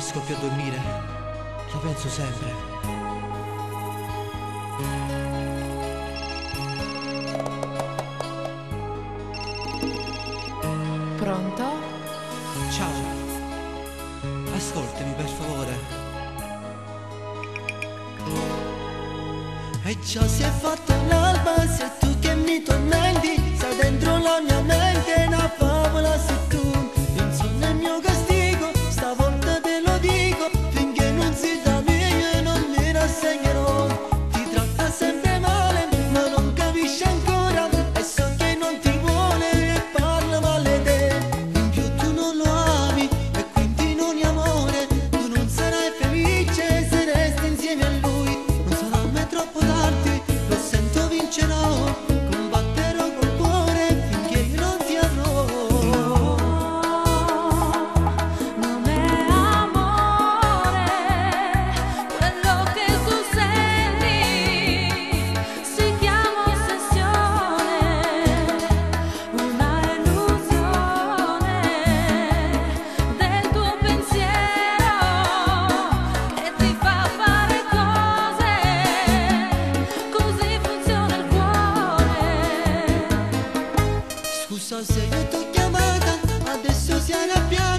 riesco più a dormire, la penso sempre. Pronto? Ciao, ascoltami per favore. E già si è fatto l'alba, sei tu che mi tormenti, sei dentro la mia mente, una favola sei tu. Insomma il mio castigo, stavolta te lo dico, finché non si da meglio non mi rassegnerò. Ti tratta sempre male, ma non capisci ancora, e so che non ti vuole e parla male di te. In più tu non lo ami, e quindi non è amore, tu non sarai felice se resti insieme a lui. Non sarà mai troppo tardi, lo sento vincerò, combatterò col cuore finché io non ti avrò. Non è amore quello che tu senti, si chiama ossessione, una illusione del tuo pensiero che ti fa fare cose, così funziona il cuore. Scusa se io t'ho chiamata, adesso sei arrabbiata.